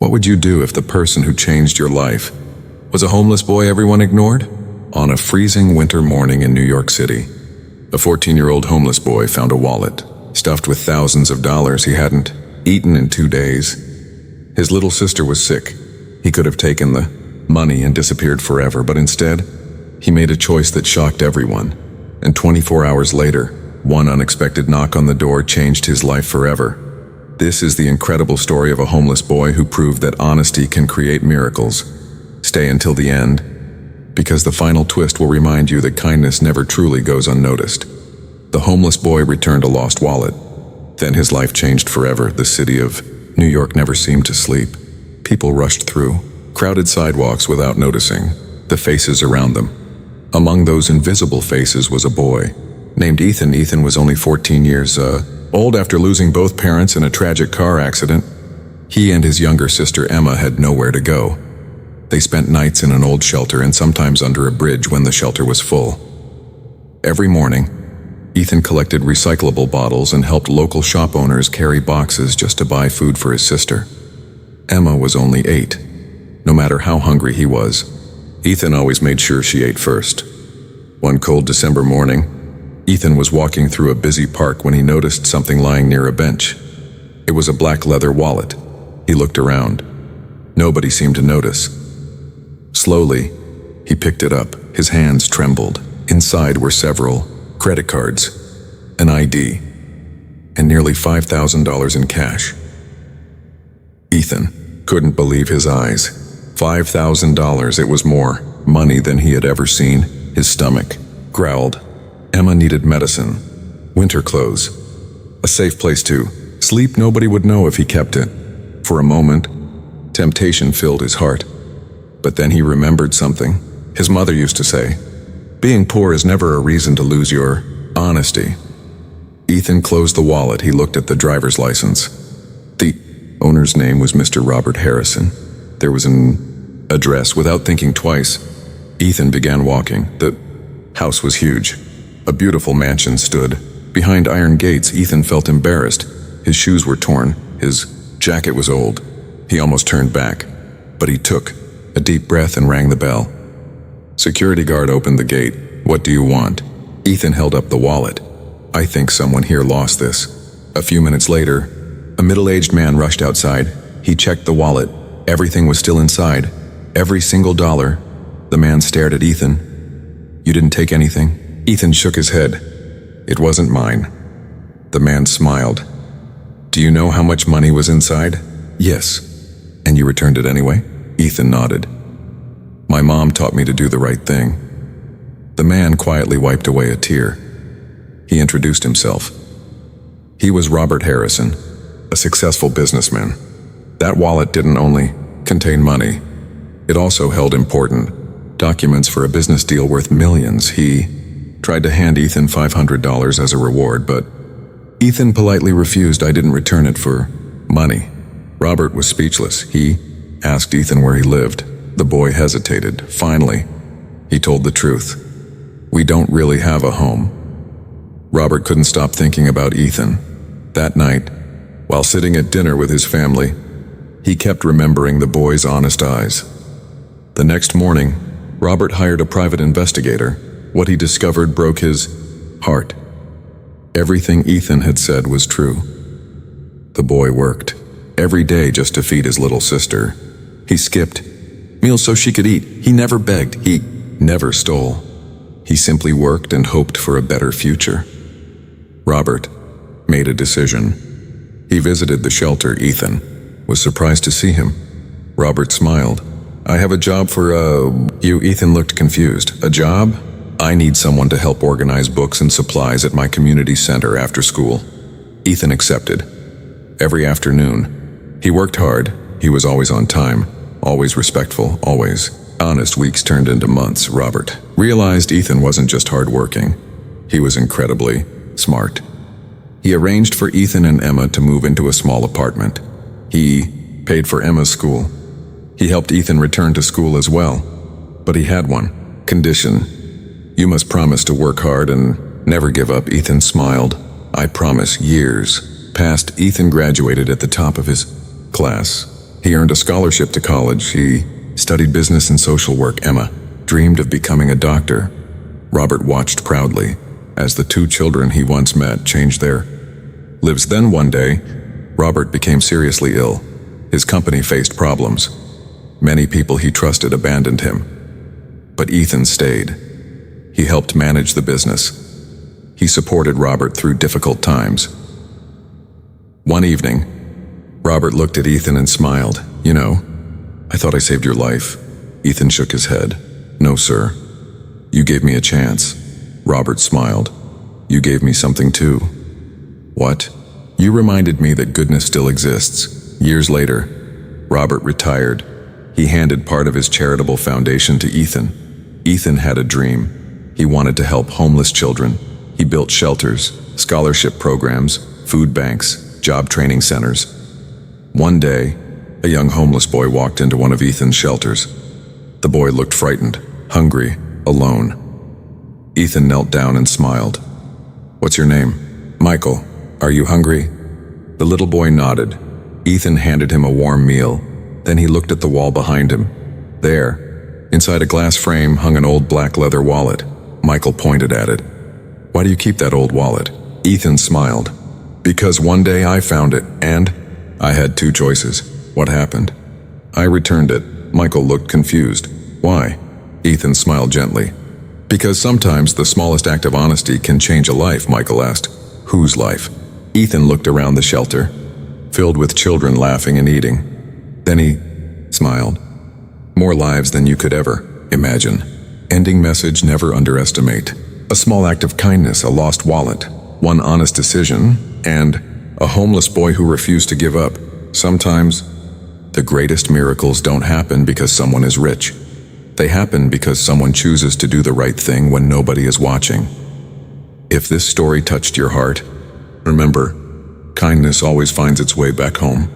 What would you do if the person who changed your life was a homeless boy everyone ignored? On a freezing winter morning in New York City, a 14-year-old homeless boy found a wallet stuffed with thousands of dollars he hadn't eaten in 2 days. His little sister was sick. He could have taken the money and disappeared forever, but instead, he made a choice that shocked everyone. And 24 hours later, one unexpected knock on the door changed his life forever. This is the incredible story of a homeless boy who proved that honesty can create miracles. Stay until the end, because the final twist will remind you that kindness never truly goes unnoticed. The homeless boy returned a lost wallet. Then his life changed forever. The city of New York never seemed to sleep. People rushed through crowded sidewalks without noticing the faces around them. Among those invisible faces was a boy named Ethan. Ethan was only 14 years old after losing both parents in a tragic car accident. He and his younger sister Emma had nowhere to go. They spent nights in an old shelter and sometimes under a bridge when the shelter was full. Every morning, Ethan collected recyclable bottles and helped local shop owners carry boxes just to buy food for his sister. Emma was only 8. No matter how hungry he was, Ethan always made sure she ate first. One cold December morning, Ethan was walking through a busy park when he noticed something lying near a bench. It was a black leather wallet. He looked around. Nobody seemed to notice. Slowly, he picked it up. His hands trembled. Inside were several credit cards, an ID, and nearly $5,000 in cash. Ethan couldn't believe his eyes. $5,000, it was more money than he had ever seen. His stomach growled. Emma needed medicine, winter clothes, a safe place to sleep. Nobody would know if he kept it. For a moment, temptation filled his heart. But then he remembered something his mother used to say: being poor is never a reason to lose your honesty. Ethan closed the wallet. He looked at the driver's license. The owner's name was Mr. Robert Harrison. There was an address. Without thinking twice, Ethan began walking. The house was huge. A beautiful mansion stood behind iron gates. Ethan felt embarrassed. His shoes were torn. His jacket was old. He almost turned back, but he took a deep breath and rang the bell. Security guard opened the gate. "What do you want?" Ethan held up the wallet. "I think someone here lost this." A few minutes later, a middle-aged man rushed outside. He checked the wallet. Everything was still inside. Every single dollar. The man stared at Ethan. "You didn't take anything?" Ethan shook his head. "It wasn't mine." The man smiled. "Do you know how much money was inside?" "Yes." "And you returned it anyway?" Ethan nodded. "My mom taught me to do the right thing." The man quietly wiped away a tear. He introduced himself. He was Robert Harrison, a successful businessman. That wallet didn't only contain money, it also held important documents for a business deal worth millions. He tried to hand Ethan $500 as a reward, but Ethan politely refused. "I didn't return it for money." Robert was speechless. He asked Ethan where he lived. The boy hesitated. Finally, he told the truth. "We don't really have a home." Robert couldn't stop thinking about Ethan. That night, while sitting at dinner with his family, he kept remembering the boy's honest eyes. The next morning, Robert hired a private investigator. What he discovered broke his heart. Everything Ethan had said was true. The boy worked every day just to feed his little sister. He skipped meals so she could eat. He never begged. He never stole. He simply worked and hoped for a better future. Robert made a decision. He visited the shelter. Ethan was surprised to see him. Robert smiled. "I have a job for you." Ethan looked confused. "A job? I need someone to help organize books and supplies at my community center after school." Ethan accepted. Every afternoon, he worked hard. He was always on time, always respectful, always honest. Weeks turned into months. Robert realized Ethan wasn't just hardworking. He was incredibly smart. He arranged for Ethan and Emma to move into a small apartment. He paid for Emma's school. He helped Ethan return to school as well. But he had one condition. "You must promise to work hard and never give up." Ethan smiled. "I promise." Years passed. Ethan graduated at the top of his class. He earned a scholarship to college. He studied business and social work. Emma dreamed of becoming a doctor. Robert watched proudly as the two children he once met changed their lives. Then one day, Robert became seriously ill. His company faced problems. Many people he trusted abandoned him. But Ethan stayed. He helped manage the business. He supported Robert through difficult times. One evening, Robert looked at Ethan and smiled. "You know, I thought I saved your life." Ethan shook his head. "No, sir. You gave me a chance." Robert smiled. "You gave me something too." "What?" "You reminded me that goodness still exists." Years later, Robert retired. He handed part of his charitable foundation to Ethan. Ethan had a dream. He wanted to help homeless children. He built shelters, scholarship programs, food banks, job training centers. One day, a young homeless boy walked into one of Ethan's shelters. The boy looked frightened, hungry, alone. Ethan knelt down and smiled. "What's your name?" "Michael. Are you hungry?" The little boy nodded. Ethan handed him a warm meal. Then he looked at the wall behind him. There, inside a glass frame, hung an old black leather wallet. Michael pointed at it. "Why do you keep that old wallet?" Ethan smiled. "Because one day I found it, and I had two choices." "What happened?" "I returned it." Michael looked confused. "Why?" Ethan smiled gently. "Because sometimes the smallest act of honesty can change a life," Michael asked. "Whose life?" Ethan looked around the shelter, filled with children laughing and eating. Then he smiled. "More lives than you could ever imagine." Ending message: never underestimate. A small act of kindness, a lost wallet, one honest decision, and a homeless boy who refused to give up. Sometimes, the greatest miracles don't happen because someone is rich. They happen because someone chooses to do the right thing when nobody is watching. If this story touched your heart, remember, kindness always finds its way back home.